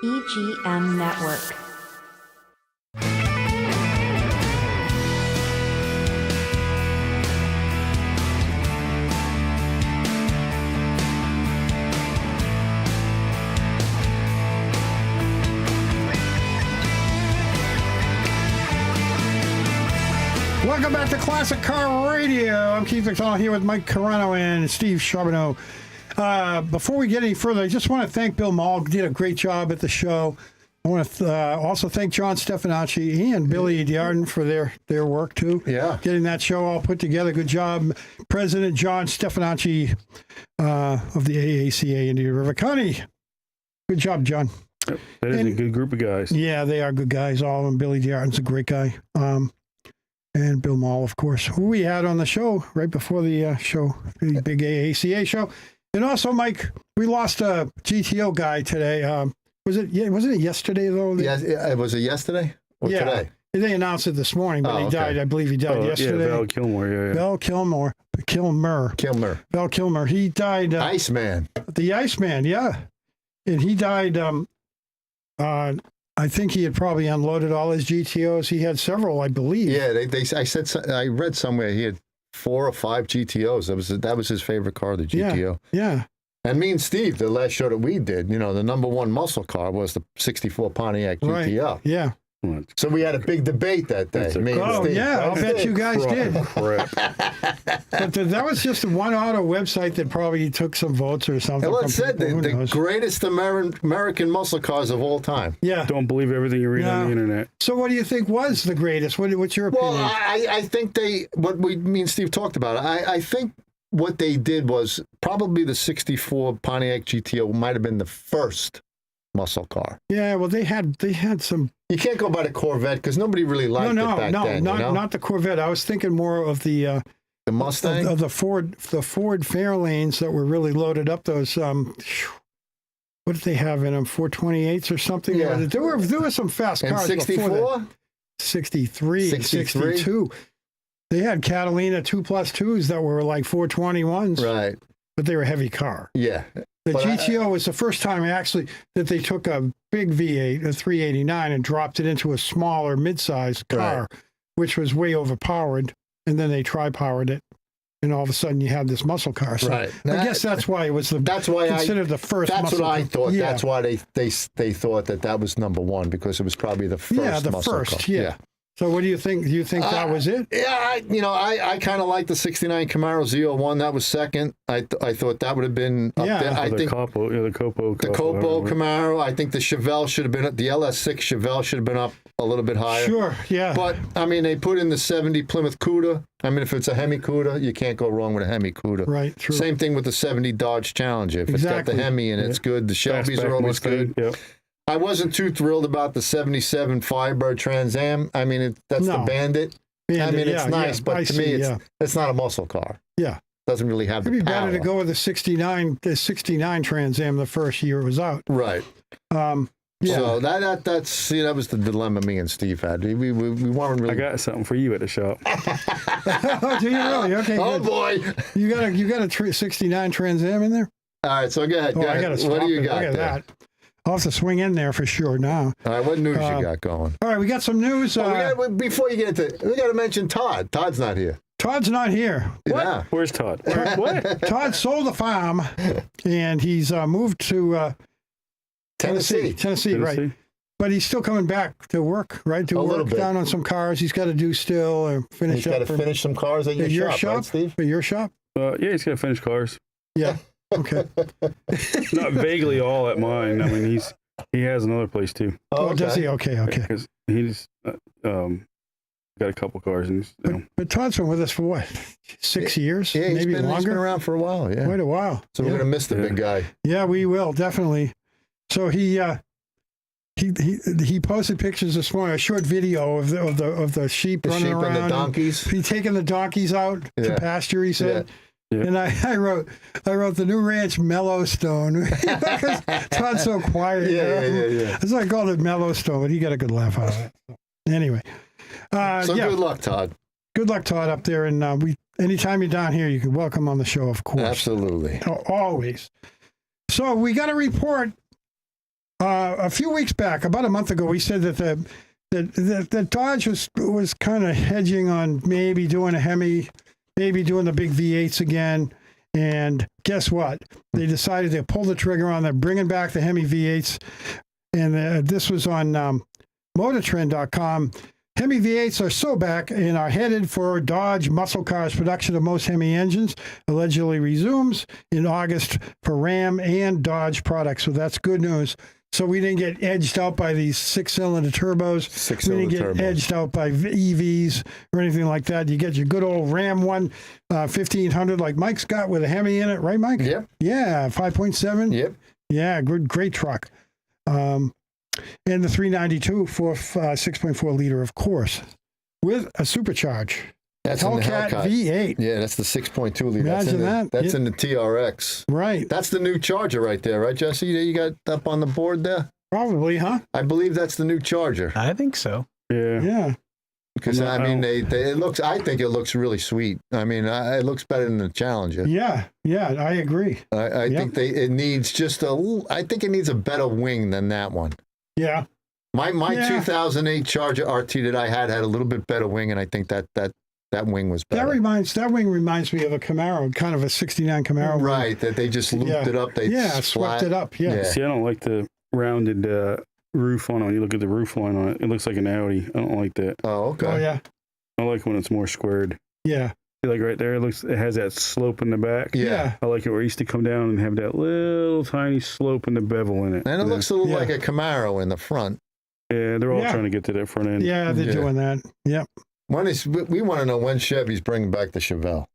EGM Network. Welcome back to Classic Car Radio. I'm Keith McDonald here with Mike Carano and Steve Charbonneau. Before we get any further, I just want to thank Bill Maul. Did a great job at the show. I want to also thank John Stefanacci and Billy Diardin for their work, too. Yeah. Getting that show all put together. Good job, President John Stefanacci of the AACA Indian River County. Good job, John. That is a good group of guys. Yeah, they are good guys, all of them. Billy Diardin's a great guy. And Bill Maul, of course, who we had on the show right before the show, the big AACA show. And also, Mike, we lost a GTO guy today. Wasn't it yesterday, though? Yeah, was it yesterday or today? They announced it this morning, but he died. I believe he died yesterday. Yeah, Val Kilmer. Yeah. Val Kilmer. Val Kilmer. He died. Iceman. The Iceman, yeah. And he died... I think he had probably unloaded all his GTOs. He had several, I believe. Yeah, I read somewhere he had 4 or 5 GTOs. That was his favorite car, the GTO. Yeah. And me and Steve, the last show that we did, the number one muscle car was the 64 Pontiac GTO. Right. Yeah. So we had a big debate that day. I'll bet you guys did. But that was just one auto website that probably took some votes or something. Well, it said the greatest American muscle cars of all time. Yeah. Don't believe everything you read on the internet. So what do you think was the greatest? What's your opinion? Well, I think me and Steve talked about it. I think what they did was probably the 64 Pontiac GTO might have been the first muscle car. Yeah, well, they had some. You can't go by the Corvette because nobody really liked it back then. Not the Corvette. I was thinking more of the Mustang, of the Ford Fairlanes that were really loaded up. Those what did they have in them? 428s or something. Yeah. There were some fast cars. 64, 63, 62. They had Catalina 2+2s that were like 421s. Right. But they were a heavy car. Yeah. The GTO was the first time actually that they took a big V8, a 389, and dropped it into a smaller mid-sized car, which was way overpowered. And then they tri-powered it, and all of a sudden you have this muscle car. So I guess that's why it was considered the first. That's muscle what I thought. Yeah. That's why they thought that was number one because it was probably the first. Yeah, the muscle first. car. Yeah. So what do you think? Do you think that was it? Yeah, I kind of like the '69 Camaro ZR1. That was second. I thought that would have been up there. I think the Copo Camaro. I think the Chevelle should have been the LS6 Chevelle should have been up a little bit higher. Sure, yeah. But I mean, they put in the '70 Plymouth Cuda. I mean, if it's a Hemi Cuda, you can't go wrong with a Hemi Cuda. Right. True. Same thing with the '70 Dodge Challenger. If it's got the Hemi and it's good, the Shelbys are always good. Yep. I wasn't too thrilled about the '77 Firebird Trans Am. I mean, that's the Bandit. I mean, it's nice, but to me, it's not a muscle car. Yeah. Doesn't really have the power. It'd be better to go with the '69 Trans Am the first year it was out. Right. Yeah. So that was the dilemma me and Steve had. We weren't really. I got something for you at the shop. Oh, do you really? Okay. Oh good. boy. You got a '69 Trans Am in there? All right. So go ahead. I gotta stop. What do you got Look at there? that. I'll have to swing in there for sure now. All right. What news you got going? All right, we got some news. Before you get into it, we got to mention Todd. Todd's not here. Todd's not here. What? Yeah. Where's Todd? What? Todd sold the farm, and he's moved to Tennessee, right? But he's still coming back to work, right? To work down on some cars. He's got to do still or finish He's got to finish some cars at your shop, right, Steve? At your shop? Yeah, he's got to finish cars. Yeah. Okay. Not vaguely all at mine. I mean, he has another place too. Oh, does he? Okay. Because he's got a couple cars, and but Todd's been with us for what, 6 years? Yeah, maybe longer. He's been around for a while. Yeah, quite a while. So we're gonna miss the big guy. Yeah, we will definitely. So he posted pictures this morning, a short video of the sheep running around, and the donkeys. He's taking the donkeys out to pasture. He said. Yeah. Yeah. And I wrote the new ranch Mellowstone because Todd's so quiet. Yeah. That's why I called it Mellowstone, but he got a good laugh out of it. Anyway, good luck, Todd. Good luck, Todd, up there. And anytime you're down here, you can welcome on the show, of course. Absolutely, always. So we got a report A few weeks back, about a month ago, we said that the Dodge was kind of hedging on maybe doing a Hemi, maybe doing the big V8s again. And guess what? They decided to pull the trigger on that, bringing back the Hemi V8s. And this was on MotorTrend.com. Hemi V8s are so back and are headed for Dodge Muscle Cars. Production of most Hemi engines allegedly resumes in August for Ram and Dodge products. So that's good news. So we didn't get edged out by these six-cylinder turbos. We didn't get edged out by EVs or anything like that. You get your good old Ram 1500 like Mike's got with a Hemi in it, right, Mike? Yep. Yeah, 5.7. Yep. Yeah, great truck. And the 392 for 6.4 liter, of course, with a supercharge. That's in the Hellcat Hellcat. V8. Yeah, that's the 6.2 liter. Imagine that. That's in the TRX. Right. That's the new Charger right there, right, Jesse? You got up on the board there? Probably, huh? I believe that's the new Charger. I think so. Yeah. Yeah. Because, I mean, it looks, I think it looks really sweet. I mean, it looks better than the Challenger. Yeah, I agree. I think it needs I think it needs a better wing than that one. Yeah. My 2008 Charger RT that I had a little bit better wing, and I think that wing was better. That wing reminds me of a Camaro, kind of a 69 Camaro. Right, that they just looped it up. They swept it up. Yeah. See, I don't like the rounded roof on it. You look at the roof line on it, it looks like an Audi. I don't like that. Oh, okay. Oh, yeah. I like when it's more squared. Yeah. See, like right there, it has that slope in the back. Yeah. I like it where it used to come down and have that little tiny slope in the bevel in it. And it looks a little like a Camaro in the front. Yeah, they're all trying to get to that front end. Yeah, they're doing that. Yep. We want to know when Chevy's bringing back the Chevelle.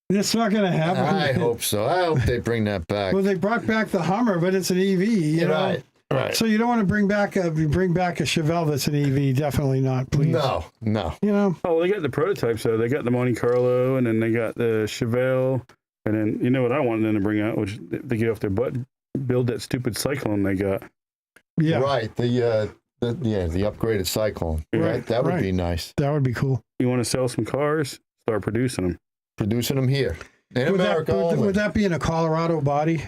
It's not going to happen. I hope so. I hope they bring that back. Well, they brought back the Hummer, but it's an EV. You know? Right. So you don't want to bring back a Chevelle that's an EV. Definitely not, please. No. You know? Oh, well, they got the prototypes, though. They got the Monte Carlo, and then they got the Chevelle. And then, you know what I wanted them to bring out, which they get off their butt, build that stupid Cyclone they got. Yeah. Right. The upgraded Cyclone. Right. That would be nice. That would be cool. You want to sell some cars? Start producing them. Producing them here. In America only. Would that be in a Colorado body?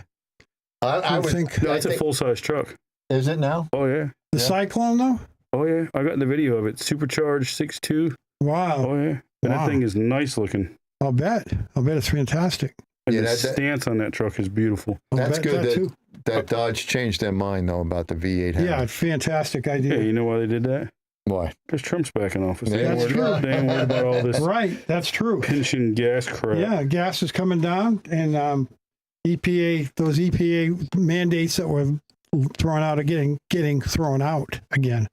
I would think. That's a full-size truck. Is it now? Oh, yeah. The Cyclone, though? Oh, yeah. I got the video of it. Supercharged 6.2. Wow. Oh, yeah. And that thing is nice looking. I'll bet it's fantastic. And the stance on that truck is beautiful. That's good that Dodge changed their mind, though, about the V8 Hemi. Yeah, fantastic idea. Yeah, you know why they did that? Why? Because Trump's backing off. They That's true. They ain't worried about all this Right, that's true. pension gas crap. Yeah, gas is coming down, and those EPA mandates that were thrown out are getting thrown out again.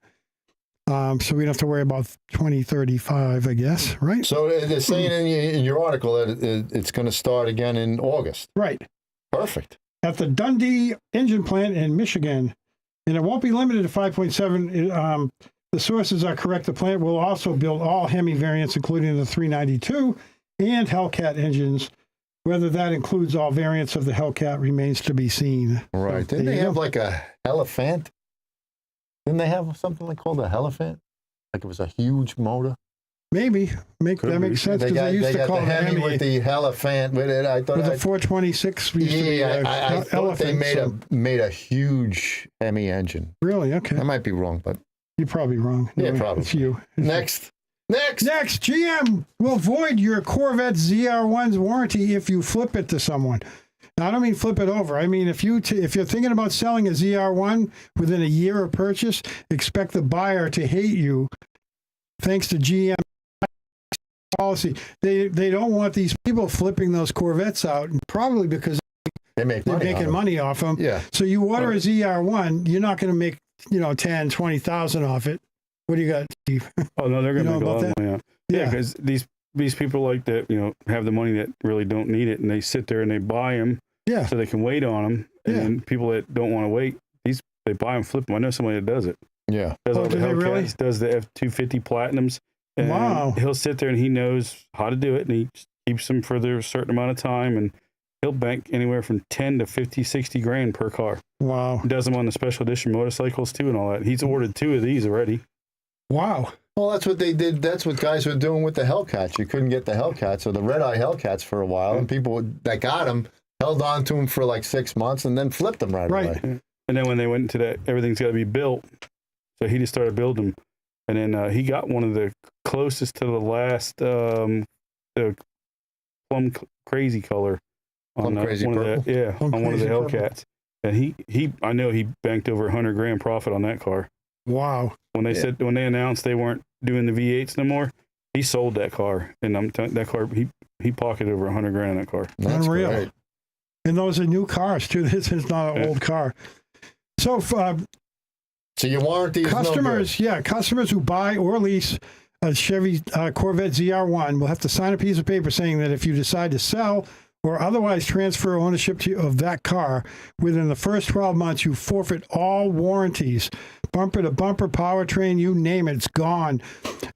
So we don't have to worry about 2035, I guess, right? So they're saying in your article that it's going to start again in August. Right. Perfect. At the Dundee engine plant in Michigan, and it won't be limited to 5.7. The sources are correct. The plant will also build all Hemi variants, including the 392 and Hellcat engines. Whether that includes all variants of the Hellcat remains to be seen. Right. So, Didn't they have like a Elephant? Didn't they have something called a Elephant? Like it was a huge motor? Maybe. That makes sense because they used to call the it Hemi with the Elephant with it. I thought with the 426 used to be I thought Elephant. they made a huge Hemi engine. Really? Okay. I might be wrong, but You're probably wrong. Yeah, No, probably. It's you. Next, GM will void your Corvette ZR1's warranty if you flip it to someone. Now, I don't mean flip it over. I mean, if you're thinking about selling a ZR1 within a year of purchase, expect the buyer to hate you. Thanks to GM policy, they don't want these people flipping those Corvettes out, probably because they're making money off them. Yeah. So you order a ZR1, you're not going to make 10, 20,000 off it. What do you got, Steve? Oh no, they're going to You make a know lot about of money out. Yeah. Yeah, because these people like that, have the money that really don't need it, and they sit there and they buy them, Yeah. so they can wait on them. And Yeah. then people that don't want to wait, they buy them, flip them. I know somebody that does it. Yeah. Does all the do they Hellcats, really? does the F250 Platinums. And Wow. he'll sit there and he knows how to do it, and he keeps them for a certain amount of time, and he'll bank anywhere from 10 to 50, 60 grand per car. Wow. He does them on the special edition motorcycles too and all that. He's ordered 2 of these already. Wow. Well, that's what they did. That's what guys were doing with the Hellcats. You couldn't get the Hellcats or the red-eye Hellcats for a while, and people that got them held on to them for like 6 months and then flipped them right away. And then when they went into that, everything's got to be built. So he just started building them. And then he got one of the closest to the last the plum crazy color on Plum crazy one purple? of the Plum on one of the crazy purple. Hellcats. And he I know he banked over $100,000 profit on that car. Wow. When they said when they announced they weren't doing the V8s no more, he sold that car. And that car he pocketed over $100,000 on that car. That's Unreal. great. And those are new cars too. This is not an old car. So So your warranty is customers, customers who buy or lease a Chevy Corvette ZR1 will have to sign a piece of paper saying that if you decide to sell or otherwise transfer ownership of that car within the first 12 months, you forfeit all warranties, bumper to bumper, powertrain, you name it, it's gone.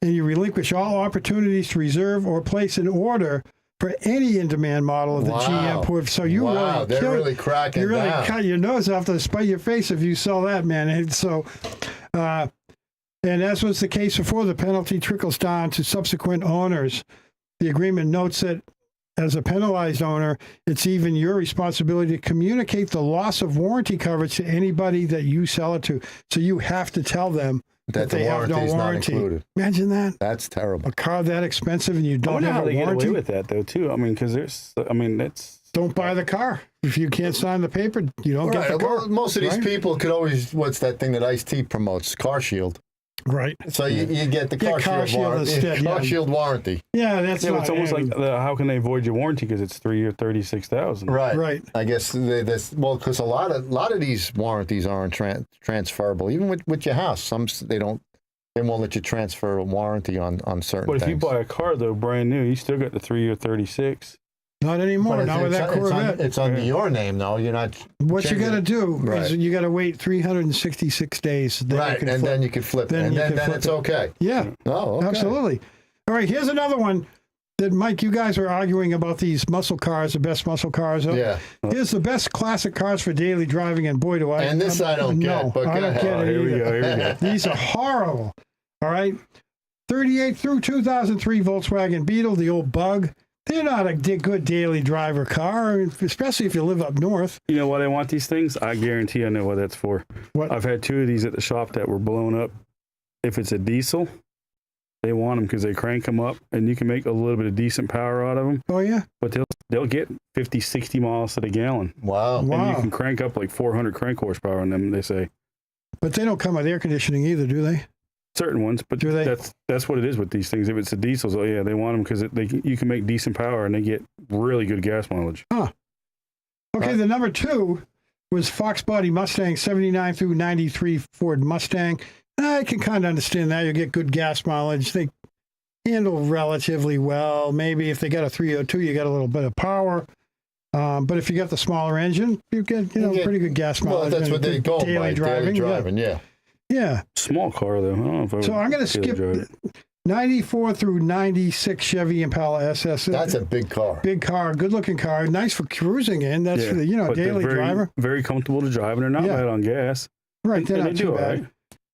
And you relinquish all opportunities to reserve or place an order for any in-demand model of the GM Corvette. So you really they're really cracking you really down. cut your nose off to spite your face if you sell that, man. And so, and as was the case before, the penalty trickles down to subsequent owners. The agreement notes that as a penalized owner, it's even your responsibility to communicate the loss of warranty coverage to anybody that you sell it to. So you have to tell them that they have no warranty's not warranty. included. Imagine that. That's terrible. A car that expensive and you I don't wonder have how a they get warranty. away with that though too. I mean, because that's Don't buy the car. If you can't sign the paper, you don't get the car. Well, most of these right? people could always, what's that thing that Ice-T promotes? Car Shield. Right. So you get the Get car shield warranty. instead, Car yeah. Shield warranty. Yeah, that's yeah, not, it's almost like how can they avoid your warranty because it's 3 year $36,000. Right. Right. I guess because a lot of these warranties aren't transferable. Even with your house, they won't let you transfer a warranty on certain But if things. you buy a car though brand new, you still got the 3 year 36. Not anymore. But Not with that Corvette. it's under your name, though. You're not. What you got to do Right. is you got to wait 366 days. Then Right, you can and flip. then you can flip it. Then And you then can flip it's it. okay. Yeah, Oh, okay. absolutely. All right, here's another one that, Mike, you guys were arguing about these muscle cars, the best muscle cars. Yeah. Here's the best classic cars for daily driving, and boy, do I. And this I don't no, get, but I go don't ahead. get it Here we either. go. Here we go. These are horrible. All right. 38 through 2003 Volkswagen Beetle, the old Bug. They're not a good daily driver car, especially if you live up north. You know why they want these things? I guarantee I know what that's for. What? I've had 2 of these at the shop that were blown up. If it's a diesel, they want them because they crank them up and you can make a little bit of decent power out of them. Oh, yeah? But they'll get 50, 60 miles to the gallon. Wow. Wow. And you can crank up like 400 crank horsepower on them, they say. But they don't come with air conditioning either, do they? Certain ones, but Do they? that's what it is with these things. If it's the diesels, oh yeah, they want them because you can make decent power and they get really good gas mileage. Okay, the number 2 was Fox Body Mustang, 79 through 93 Ford Mustang. I can kind of understand that. You get good gas mileage. They handle relatively well. Maybe if they got a 302, you got a little bit of power. But if you got the smaller engine, you get pretty good gas mileage. Well, that's and what they good go daily by. driving. Daily driving, yeah. Yeah. Small car though. I don't know if I So would I'm going to daily drive skip it. 94 through 96 Chevy Impala SS. That's a big car. big car, good looking car, nice for cruising in. That's Yeah, for the, but they're daily very, driver. very comfortable to drive, and they're not Yeah. bad on gas. Right, they're and not they too do all bad. right.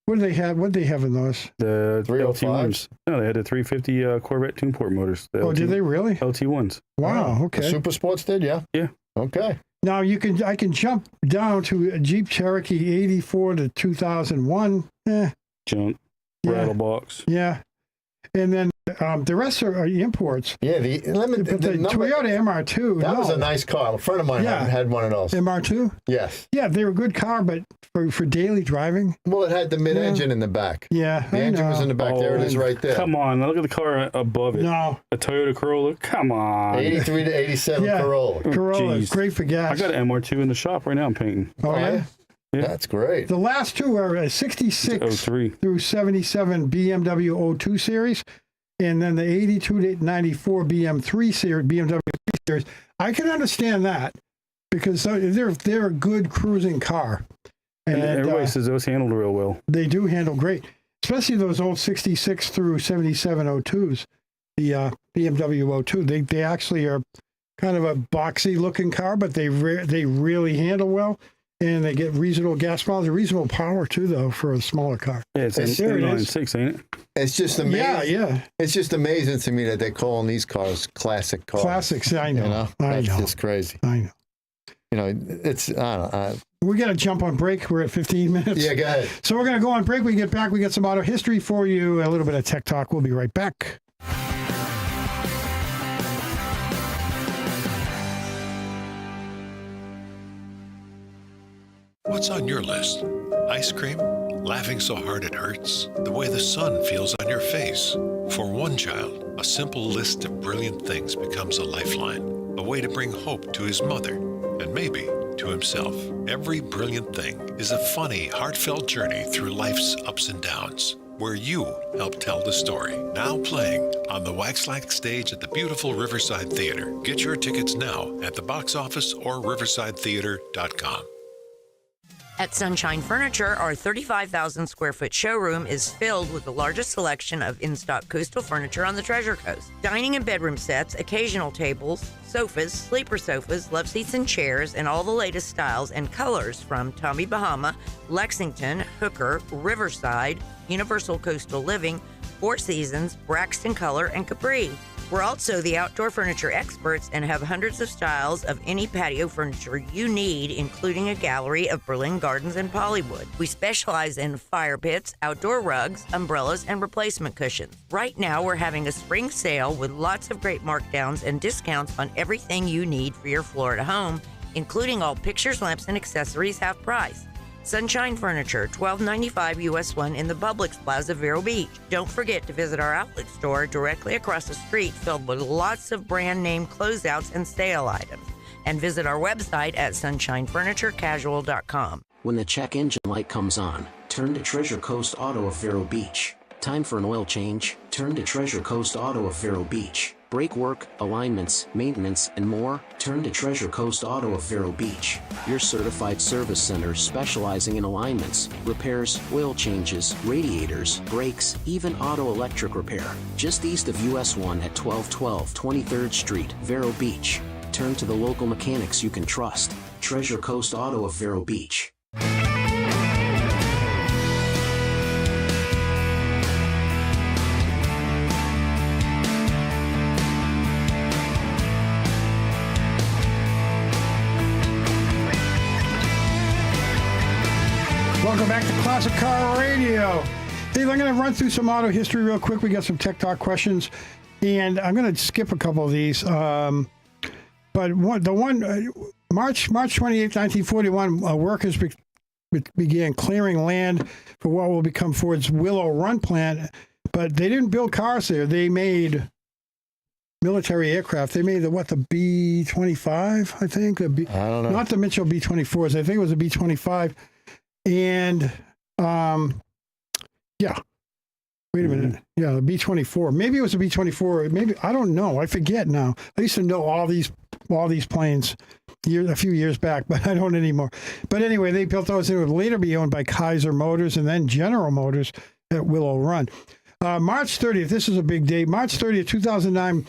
What do they have? What do they have in those? The 305s? LT1s. No, they had the 350 Corvette twin port motors. The Oh, did they really? LT1s. Wow. The Okay. Super Sports did, yeah? Yeah. Okay. Now I can jump down to a Jeep Cherokee 84 to 2001. Junk. Yeah. Rattle box. Yeah. And then the rest are imports. Yeah, the But the Toyota MR2. that was no. a nice car. A friend of mine Yeah. had one of those. MR2? Yes. Yeah, they were a good car, but for daily driving. Well, it had the mid-engine in the back. Yeah. The engine was in the back. There it is right there. Come on. Look at the car above it. No. A Toyota Corolla. Come on. 83 to 87 Yeah. Corolla. Corolla. Jeez. Great for gas. I got an MR2 in the shop right now. I'm painting. Oh, yeah? Yeah. That's great. The last two are a 66 03. through 77 BMW 02 series, and then the 82 to 94 BMW 3 series. I can understand that because they're a good cruising car. And everybody says those handled real well. They do handle great, especially those old 66 through 77 02s, the BMW 02. They actually are kind of a boxy looking car, but they really handle well. And they get reasonable gas mileage, reasonable power too, though, for a smaller car. Yeah, it's There it is. 996, ain't it? It's just amazing. Yeah. It's just amazing to me that they're calling these cars classic cars. Classics, I know. You know? I That's know. just crazy. I know. You know, it's, I don't know. We got to jump on break. We're at 15 minutes. Yeah, go ahead. So we're going to go on break. When we get back, we got some auto history for you, a little bit of tech talk. We'll be right back. What's on your list? Ice cream? Laughing so hard it hurts? The way the sun feels on your face? For one child, a simple list of brilliant things becomes a lifeline, a way to bring hope to his mother, and maybe to himself. Every brilliant thing is a funny, heartfelt journey through life's ups and downs, where you help tell the story. Now playing on the Waxlack stage at the beautiful Riverside Theater. Get your tickets now at the box office or riversidetheater.com. At Sunshine Furniture, our 35,000 square foot showroom is filled with the largest selection of in-stock coastal furniture on the Treasure Coast. Dining and bedroom sets, occasional tables, sofas, sleeper sofas, love seats and chairs, and all the latest styles and colors from Tommy Bahama, Lexington, Hooker, Riverside, Universal Coastal Living, Four Seasons, Braxton Color, and Capri. We're also the outdoor furniture experts and have hundreds of styles of any patio furniture you need, including a gallery of Berlin Gardens and Pollywood. We specialize in fire pits, outdoor rugs, umbrellas, and replacement cushions. Right now, we're having a spring sale with lots of great markdowns and discounts on everything you need for your Florida home, including all pictures, lamps, and accessories half price. Sunshine Furniture, 1295 US 1 in the Publix Plaza, Vero Beach. Don't forget to visit our outlet store directly across the street, filled with lots of brand name closeouts and sale items. And visit our website at sunshinefurniturecasual.com. When the check engine light comes on, turn to Treasure Coast Auto of Vero Beach. Time for an oil change? Turn to Treasure Coast Auto of Vero Beach. Brake work, alignments, maintenance, and more? Turn to Treasure Coast Auto of Vero Beach. Your certified service center specializing in alignments, repairs, oil changes, radiators, brakes, even auto electric repair. Just east of US 1 at 1212 23rd Street, Vero Beach. Turn to the local mechanics you can trust. Treasure Coast Auto of Vero Beach. Welcome back to Classic Car Radio. Hey, I'm going to run through some auto history real quick. We got some tech talk questions, and I'm going to skip a couple of these. But March 28, 1941, workers began clearing land for what will become Ford's Willow Run plant, but they didn't build cars there. They made military aircraft. They made the B-25, I think. I don't know. Not the Mitchell B-24s. I think it was a B-25. And, yeah. Wait a minute. Yeah, the B-24. Maybe it was a B-24. Maybe, I don't know. I forget now. I used to know all these planes a few years back, but I don't anymore. But anyway, they built those. They would later be owned by Kaiser Motors and then General Motors at Willow Run. March 30th, this is a big date. March 30th, 2009,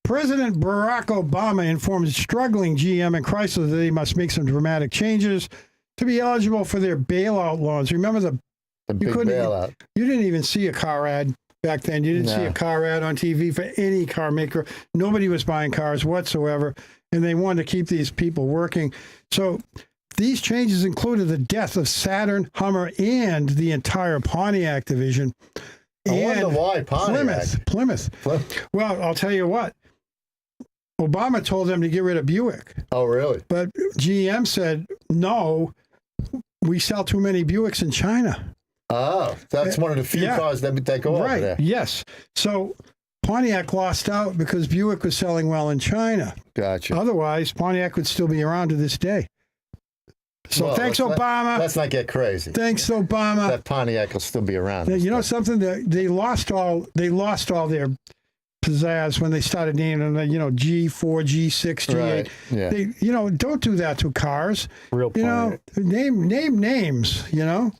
President Barack Obama informed struggling GM and Chrysler that they must make some dramatic changes to be eligible for their bailout loans. Remember the big bailout. You didn't even see a car ad back then. You didn't see a car ad on TV for any car maker. Nobody was buying cars whatsoever, and they wanted to keep these people working. So these changes included the death of Saturn, Hummer, and the entire Pontiac division. I wonder why Pontiac. Plymouth. Well, I'll tell you what. Obama told them to get rid of Buick. Oh, really? But GM said, no, we sell too many Buicks in China. Oh, that's one of the few cars that go over there. Yes. So Pontiac lost out because Buick was selling well in China. Gotcha. Otherwise, Pontiac would still be around to this day. So thanks, Obama. Let's not get crazy. Thanks, Obama. That Pontiac will still be around. You know something? They lost all their pizzazz when they started naming them, G4, G6, G8. Right. Yeah. They, don't do that to cars. Real Pontiac. Name names, Yeah.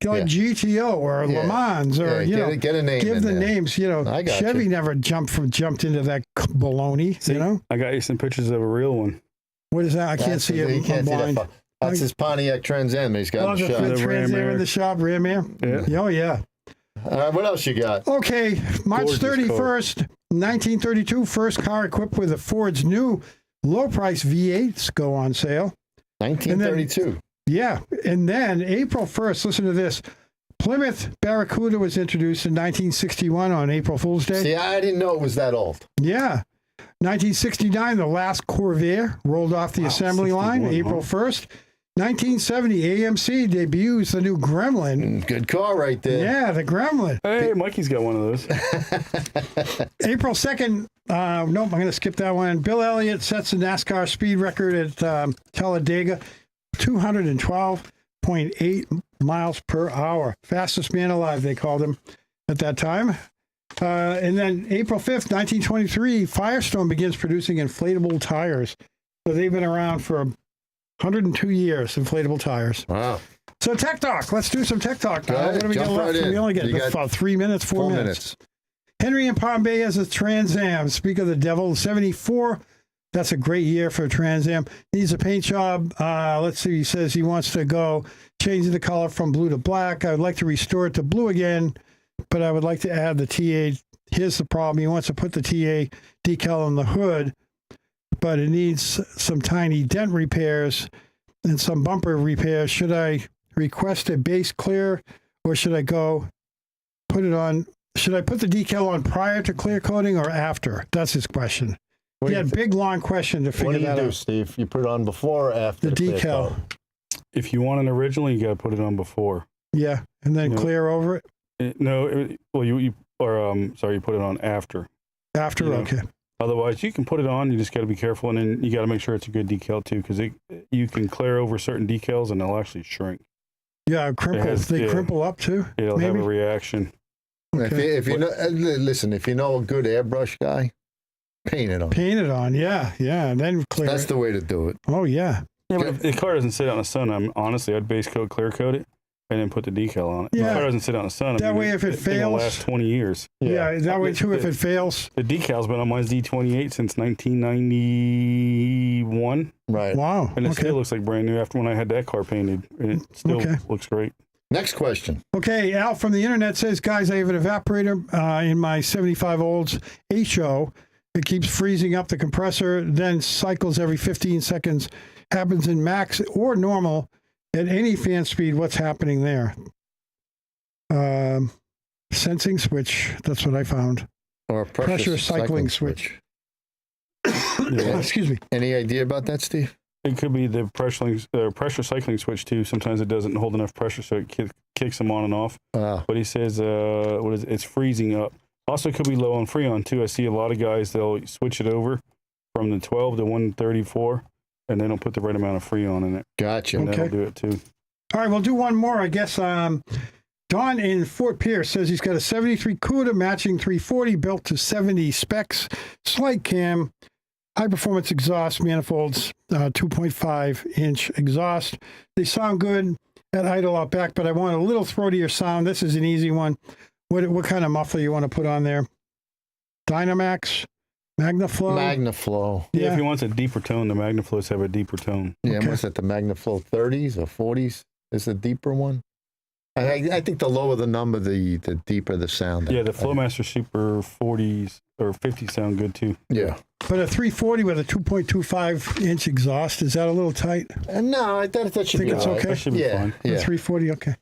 Like GTO or Le Mans or, get a name. Give the there. names, I got Chevy you. never jumped into that baloney, See, I got you some pictures of a real one. What is that? I can't see it. You can't I'm blind. see that. That's his Pontiac Trans Am he's got in the shop. The Trans Am in the shop, Ram Am? Yeah. Oh, yeah. What else you got? Okay, March Gorgeous 31st, 1932, first car equipped with a Ford's new low-price V8s go on sale. 1932. Yeah. And then April 1st, listen to this. Plymouth Barracuda was introduced in 1961 on April Fool's Day. See, I didn't know it was that old. Yeah. 1969, the last Corvair rolled off the assembly line, April 1st. 1970, AMC debuts the new Gremlin. Good car right there. Yeah, the Gremlin. Hey, Mikey's got one of those. April 2nd, nope, I'm going to skip that one. Bill Elliott sets a NASCAR speed record at Talladega, 212.8 miles per hour. Fastest man alive, they called him at that time. And then April 5th, 1923, Firestone begins producing inflatable tires. So they've been around for 102 years, inflatable tires. Wow. So Tech Talk. Let's do some Tech Talk. Go ahead, What do we jump get left? right in. We only get You got about 3 minutes, 4 4 minutes. Henry in Palm Bay has a Trans Am. Speak of the devil, 74. That's a great year for a Trans Am. Needs a paint job. Let's see. He says he wants to go changing the color from blue to black. I would like to restore it to blue again, but I would like to add the TA. Here's the problem. He wants to put the TA decal on the hood, but it needs some tiny dent repairs and some bumper repairs. Should I request a base clear, or should I go put it on? Should I put the decal on prior to clear coating or after? That's his question. What He do you had a big, long question to What figure do you that do, out. Steve? You put it on before or after The clear decal. coat? If you want it originally, you got to put it on before. Yeah, and then Yeah. clear over it You put it on after. after? Yeah. Okay. Otherwise, you can put it on. You just got to be careful, and then you got to make sure it's a good decal too, because you can clear over certain decals and they'll actually shrink. Yeah, crimples. They yeah. crimple up too. It'll have maybe? a reaction. Okay. If you know, listen, if you know a good airbrush guy, paint it on. Paint it on. Yeah, and then clear That's it. the way to do it. Oh, yeah. Yeah, but if the car doesn't sit out in the sun, I'd base coat, clear coat it, and then put the decal on it. If Yeah. the car doesn't sit out in the sun, That way if it thing will fails- last 20 years. Yeah, that way too, if The- it fails. The decal's been on my Z28 since 1991, Right. Wow. and it Okay. still looks like brand new after when I had that car painted, and it still Okay. looks great. Next question. Okay, Al from the internet says, guys, I have an evaporator in my 75 Olds HO. It keeps freezing up the compressor, then cycles every 15 seconds. Happens in max or normal at any fan speed. What's happening there? Sensing switch. That's what I found. Or Pressure cycling switch. Yeah. Excuse me. Any idea about that, Steve? It could be the pressure cycling switch too. Sometimes it doesn't hold enough pressure, so it kicks them on and off. But he says, it's freezing up. Also, it could be low on Freon too. I see a lot of guys, they'll switch it over from the 12 to 134, and they don't put the right amount of Freon in it. Gotcha. And Okay. that'll do it too. All right, we'll do one more, I guess. Don in Fort Pierce says he's got a 73 CUDA matching 340 built to 70 specs, slight cam, high performance exhaust manifolds, 2.5-inch exhaust. They sound good at idle out back, but I want a little throatier sound. This is an easy one. What kind of muffler you want to put on there? Dynamax? Magnaflow? Magnaflow. Yeah, Yeah. if he wants a deeper tone, the Magnaflows have a deeper tone. Yeah, Okay. what's that? The Magnaflow 30s or 40s is the deeper one. I think the lower the number, the deeper the sound. Yeah, the Flowmaster Super 40s or 50s sound good too. Yeah. But a 340 with a 2.25-inch exhaust, is that a little tight? No, that should Think be it's all right. okay? That should be Yeah. fine. The Yeah. 340, okay.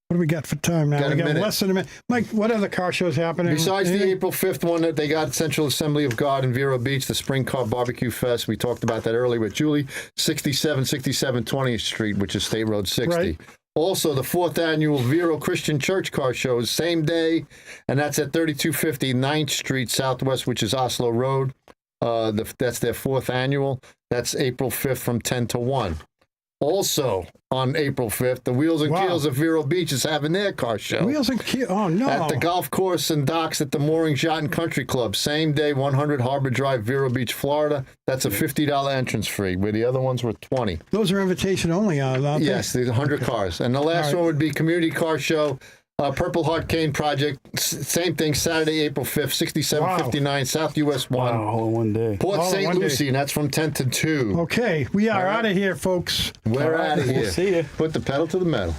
What do we got for time now? Got a We got minute. less than a minute. Mike, what other car shows happening? Besides the Anything? April 5th one that they got Central Assembly of God in Vero Beach, the Spring Car Barbecue Fest. We talked about that earlier with Julie. 67 20th Street, which is State Road 60. Right. Also, the 4th annual Vero Christian Church Car Show is same day, and that's at 3250 9th Street Southwest, which is Oslo Road. That's their 4th annual. That's April 5th from 10 to 1. Also, on April 5th, the Wheels and Wow. Keels of Vero Beach is having their car show. Wheels and Keels. Oh, no. At the golf course and docks at the Moorings Yacht and Country Club. Same day, 100 Harbor Drive, Vero Beach, Florida. That's a $50 entrance fee, where the other ones were $20. Those are invitation only, aren't they? Yes, there's 100 cars. And the last All right. one would be Community Car Show, Purple Heart Cane Project. Same thing, Saturday, April 5th, 6759 South US 1. Wow, all in one day. Port All in St. one day. Lucie, and that's from 10 to 2. Okay, we are out of here, folks. We're out of We'll here. see ya. Put the pedal to the metal.